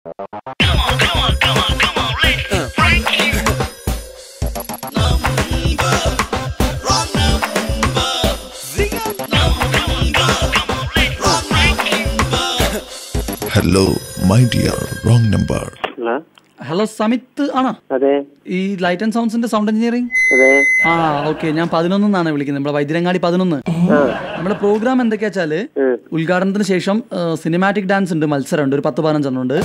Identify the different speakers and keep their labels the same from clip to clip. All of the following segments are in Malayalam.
Speaker 1: Hello, my dear, wrong number.
Speaker 2: Hello Samith ആണോ?
Speaker 3: അതെ.
Speaker 2: ഈ ലൈറ്റ് ആൻഡ് സൗണ്ട്സിന്റെ സൗണ്ട് എഞ്ചിനീയറിംഗ്?
Speaker 3: അതെ.
Speaker 2: ആ ഓക്കെ, ഞാൻ 11 വിളിക്കുന്നത്, നമ്മളെ വൈദ്യരങ്ങാടി 11. നമ്മുടെ പ്രോഗ്രാം എന്തൊക്കെയാ വെച്ചാല്, ഉദ്ഘാടനത്തിന് ശേഷം സിനിമാറ്റിക് ഡാൻസ് ഉണ്ട്, മത്സരമുണ്ട്, ഒരു 10-15 ഉണ്ട്.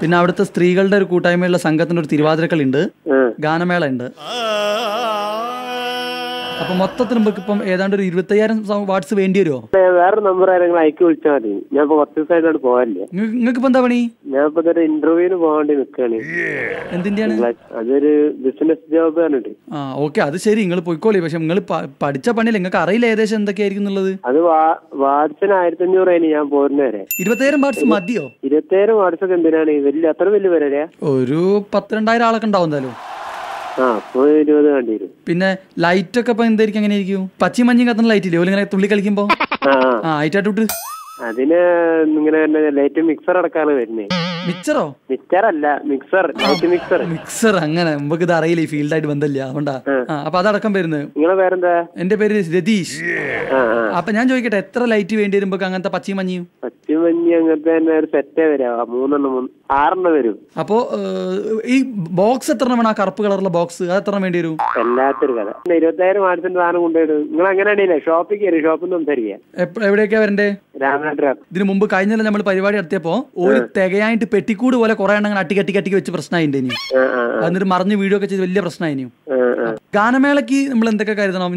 Speaker 2: പിന്നെ അവിടുത്തെ സ്ത്രീകളുടെ ഒരു കൂട്ടായ്മയുള്ള സംഘത്തിന്റെ ഒരു തിരുവാതിരക്കളി ഉണ്ട്, ഗാനമേള ഉണ്ട്. അപ്പൊ മൊത്തത്തിൽ നമുക്ക് ഇപ്പം ഏതാണ്ട് ഒരു 25,000 വാട്ട്സ് വേണ്ടി വരുമോ?
Speaker 3: വേറെ നമ്പർ ആരെങ്കിലും അയക്കി വിളിച്ചാൽ മതി. ഞാൻ ഇപ്പൊ 10 ദിവസമായിട്ടാണ് പോകാനില്ല.
Speaker 2: നിങ്ങൾക്ക് ഇപ്പൊ എന്താ പണി?
Speaker 3: ഞാൻ ഇപ്പൊ ഒരു ഇന്റർവ്യൂവിന് പോകാണ്ടി നിൽക്കുകയാണ്.
Speaker 2: എന്തിന്റെയാണ്?
Speaker 3: അതൊരു ബിസിനസ് ജോബ് പറഞ്ഞിട്ട്.
Speaker 2: ആ ഓക്കെ, അത് ശരി, നിങ്ങൾ പോയിക്കോളി. പക്ഷെ നിങ്ങൾ പഠിച്ച പണിയില്ല, നിങ്ങൾക്ക് അറിയില്ല ഏകദേശം എന്തൊക്കെയായിരിക്കും എന്നുള്ളത്.
Speaker 3: അത് വാട്സിന് 1500 ഞാൻ പോരുന്നവരെ.
Speaker 2: 25,000 വാട്ട്സ് മതിയോ?
Speaker 3: 25,000 വാട്ട്സ് ഒക്കെ എന്തിനാണ് അത്ര വലിയ പേരെ?
Speaker 2: ഒരു 12,000 ആളൊക്കെ ഉണ്ടാവും എന്തായാലും.
Speaker 3: ആ, അപ്പൊ 20 വേണ്ടി വരും.
Speaker 2: പിന്നെ ലൈറ്റ് ഒക്കെ ഇപ്പൊ എന്തായിരിക്കും, എങ്ങനെ ആയിരിക്കും? പച്ചയും മഞ്ഞയും കത്തുന്ന ലൈറ്റ് ഇല്ലേ ഇങ്ങനെ തുള്ളി കളിക്കുമ്പോ? ആ ആയിട്ടായിട്ട്
Speaker 3: അതിന് ഇങ്ങനെ ലൈറ്റ് മിക്സർ അടക്കാണ് വരുന്നത്.
Speaker 2: മിക്സറോ?
Speaker 3: മിക്സർ അല്ല, മിക്സർ.
Speaker 2: മിക്സർ അങ്ങനെ നമുക്ക് ഇത് അറിയില്ല, ഈ ഫീൽഡായിട്ട് ബന്ധമില്ല, അതുകൊണ്ടാ. അപ്പൊ അതടക്കം വരുന്നത്.
Speaker 3: നിങ്ങളെ പേരെന്താ?
Speaker 2: എന്റെ പേര് രതീഷ്. അപ്പൊ ഞാൻ ചോദിക്കട്ടെ, എത്ര ലൈറ്റ് വേണ്ടി വരുമ്പോ അങ്ങനത്തെ പച്ചയും മഞ്ഞയും?
Speaker 3: പച്ചയും മഞ്ഞയും അങ്ങനത്തെ തന്നെ ഒരു സെറ്റേ വരാം. 6 വരും.
Speaker 2: അപ്പൊ ഈ ബോക്സ് എത്ര വേണം? ആ കറുപ്പ് കളറുള്ള ബോക്സ് അത് എത്ര വേണ്ടി വരും?
Speaker 3: എല്ലാത്തൊരു കഥ. 25,000 വാട്സിന്റെ സാധനം കൊണ്ടുപോയിട്ട് നിങ്ങൾ അങ്ങനെ ഷോപ്പിൽ കയറി, ഷോപ്പിൽ നിന്ന് സംസാരിക്കാം.
Speaker 2: എവിടെയൊക്കെയാ വരണ്ടേ?
Speaker 3: രാമനാട്ടുകാർ.
Speaker 2: ഇതിന് മുമ്പ് കഴിഞ്ഞ നമ്മൾ പരിപാടി നടത്തിയപ്പോ ഒരു തികയായിട്ട് പെട്ടിക്കൂട് പോലെ കുറെ എണ്ണം അട്ടിക്കട്ടി വെച്ച് പ്രശ്നമായിട്ടുണ്ട്. ഇനി എന്നിട്ട് മറിഞ്ഞ് വീഡിയോ ഒക്കെ ചെയ്ത് വലിയ പ്രശ്നമായിരുന്നു. ഗാനമേളക്ക് നമ്മൾ എന്തൊക്കെ കരുതണം?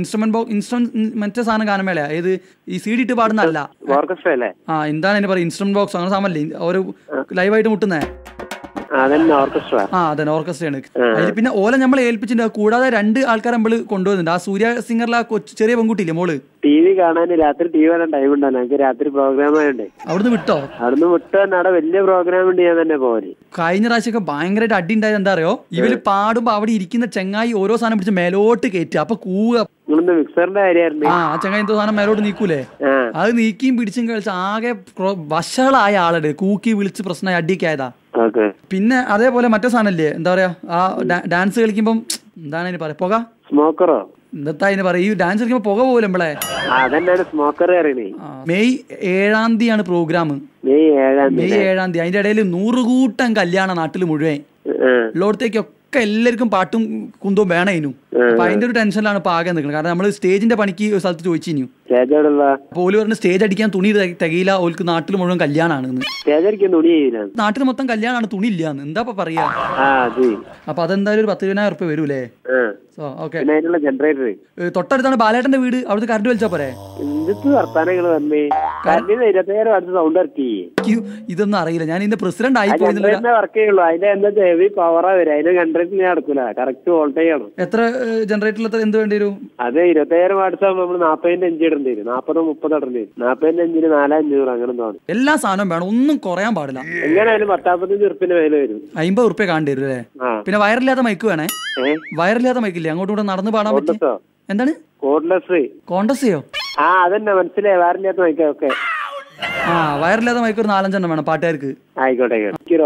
Speaker 2: മറ്റേ സാധനം ഗാനമേള ഏത്? ഈ CD ഇട്ട് പാടുന്നല്ല, ആ എന്താണ് അതിന് പറയുക, ഇൻസ്ട്രുമെന്റ് ബോക്സ് അങ്ങനെ സാധനമല്ലേ ഒരു ലൈവായിട്ട് മുട്ടുന്നേ? അതന്നെ, ഓർക്കസ്ട്രയാണ്. അതിൽ പിന്നെ ഓല നമ്മൾ ഏൽപ്പിച്ചിട്ടുണ്ട്. കൂടാതെ 2 ആൾക്കാരെ നമ്മള് കൊണ്ടുവരുന്നുണ്ട്. ആ സൂര്യ സിംഗറിലെ ആ ചെറിയ പെൺകുട്ടിയില്ലേ മോള്?
Speaker 3: TV കാണാൻ രാത്രി TV കാണാൻ ടൈം ഉണ്ടോ? ഞങ്ങൾക്ക് രാത്രി പ്രോഗ്രാം ആയതുകൊണ്ട്. അവിടുന്ന് വിട്ടോ അവിടെ വലിയ പ്രോഗ്രാം ഉണ്ട്. ഞാൻ തന്നെ പോരെ.
Speaker 2: കഴിഞ്ഞ പ്രാവശ്യമൊക്കെ ഭയങ്കരമായിട്ട് അടി ഉണ്ടായത് എന്താ അറിയോ? ഇവര് പാടുമ്പോ അവിടെ ഇരിക്കുന്ന ചെങ്ങായി ഓരോ സാധനം പിടിച്ച് മേലോട്ട് കയറ്റുക. അപ്പൊ കൂവുക.
Speaker 3: മിക്സറിന്റെ കാര്യമായിരുന്നു.
Speaker 2: ആ ചെങ്ങായി എന്തോ സാധനം മേലോട്ട് നീക്കൂലേ, അത് നീക്കിയും പിടിച്ചും കളിച്ച് ആകെ വഷളായ ആളുടെ കൂക്കി വിളിച്ച് പ്രശ്നമായി അടിയൊക്കെ ആയതാ. പിന്നെ അതേപോലെ മറ്റേ സാധനല്ലേ, എന്താ പറയാ, ആ ഡാൻസ് കളിക്കുമ്പം എന്താണ് അതിന് പറയാ, പുക? സ്മോക്കറോ എന്താ അതിന് പറയാ? ഈ ഡാൻസ് കളിക്കുമ്പോ പുക പോലെ നമ്മളെ. May 7 program. മെയ് 7. അതിന്റെ ഇടയിൽ 100 കൂട്ടം കല്യാണം നാട്ടിൽ മുഴുവൻ. ഉള്ളോടത്തേക്കൊക്കെ എല്ലാവർക്കും പാട്ടും കുന്തവും വേണേനു. അപ്പൊ അതിന്റെ ഒരു ടെൻഷനിലാണ് ഇപ്പൊ ആകെ നിൽക്കുന്നത്. കാരണം നമ്മള് സ്റ്റേജിന്റെ പണിക്ക് ഒരു സ്ഥലത്ത് ചോദിച്ചു, ഓല് പറഞ്ഞ സ്റ്റേജ് അടിക്കാൻ തുണി തികയില്ല, ഓൽക്ക് നാട്ടിൽ മുഴുവൻ കല്യാണാണ്. നാട്ടിൽ മൊത്തം കല്യാണാണ്, തുണി ഇല്ലാന്ന്. എന്താ പറയാ? അപ്പൊ അതെന്തായാലും ഒരു 10,000 ഉറുപ്പ്യ വരൂലേ? തൊട്ടടുത്താണ് ബാലേട്ടന്റെ വീട്, അവിടുത്തെ കറണ്ട് വലിച്ചാ പോരെ? ഇതൊന്നും അറിയില്ല, ഞാൻ ഇതിന്റെ പ്രസിഡന്റ് ആയി പോയി. എത്ര ജനറേറ്ററിൽ എന്ത് വേണ്ടി വരും?
Speaker 3: അതെ, 25,000 വാട്ട്സ് ആകുമ്പോൾ നമ്മൾ 45 ഇടേണ്ടി വരും. 40-30 ഇടേണ്ടി വരും. 45 4,500 അങ്ങനെ തോന്നും.
Speaker 2: എല്ലാ സാധനവും വേണം, ഒന്നും കുറയാൻ പാടില്ല.
Speaker 3: എങ്ങനെയായാലും 45 ഉറുപ്പിന് മേലെ വരും.
Speaker 2: 50 ഉറുപ്പ്യ കാണേണ്ടി വരും അല്ലേ? പിന്നെ വയറില്ലാത്ത മൈക്ക് വേണേ. വയറില്ലാത്ത മൈക്കില്ലേ, അങ്ങോട്ടും കൂടെ നടന്ന് പാടാൻ പറ്റും. എന്താണ് കോണ്ടസയോ?
Speaker 3: ആ അതന്നെ, മനസ്സിലായി. വയറില്ലാത്ത മൈക്കൊക്കെ.
Speaker 2: ആ വയറില്ലാത്ത മൈക്ക് ഒരു 4-5 എണ്ണം വേണം പാട്ടുകാർക്ക്.
Speaker 3: ആയിക്കോട്ടെ.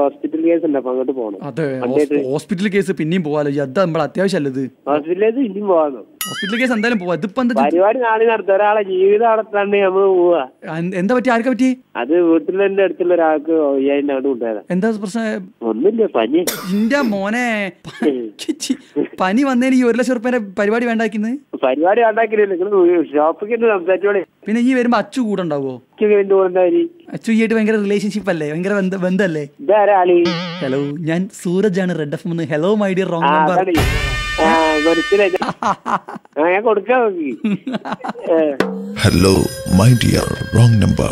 Speaker 3: ഹോസ്പിറ്റൽ കേസ് ഉണ്ട്, അപ്പൊ അങ്ങോട്ട് പോകണം.
Speaker 2: അതെ, ഹോസ്പിറ്റൽ കേസ് പിന്നെയും പോവാലോ. അത് നമ്മൾ അത്യാവശ്യമല്ലത്.
Speaker 3: ഇനിയും പോവാന്നോ?
Speaker 2: ഹോസ്പിറ്റൽ കേസ് എന്തായാലും പോവാ. ഇതിപ്പോ
Speaker 3: പരിപാടി നാളെ നടത്തും. ഒരാളെ ജീവിതം നടത്താണ്ട് നമ്മള് പോവാ.
Speaker 2: എന്താ പറ്റി? ആർക്കാ പറ്റി?
Speaker 3: അത് വീട്ടിൽ എന്റെ അടുത്തുള്ള ഒരാൾക്ക് 5,000 അവിടെ ഉണ്ടായതാ.
Speaker 2: എന്താ പ്രശ്നം?
Speaker 3: ഒന്നുമില്ല, പനി.
Speaker 2: എന്റെ മോനെ, പനി വന്നേന് ഈ 1,00,000 ഉറുപ്പ്യന്റെ പരിപാടി വേണ്ടാക്കുന്നത്?
Speaker 3: പരിപാടി വേണ്ടാക്കില്ല, ഷോപ്പിൽ സംസാരിച്ചോളെ.
Speaker 2: പിന്നെ ഈ വരുമ്പോ അച്ചു കൂടെ ഉണ്ടാവോ? അച്ചു ആയിട്ട് ഭയങ്കര റിലേഷൻഷിപ്പ് അല്ലേ, ഭയങ്കര ബന്ധല്ലേ? ഹലോ, ഞാൻ സൂരജ് ആണ്, red FM. Hello my dear wrong number.
Speaker 1: Hello, my dear, wrong number.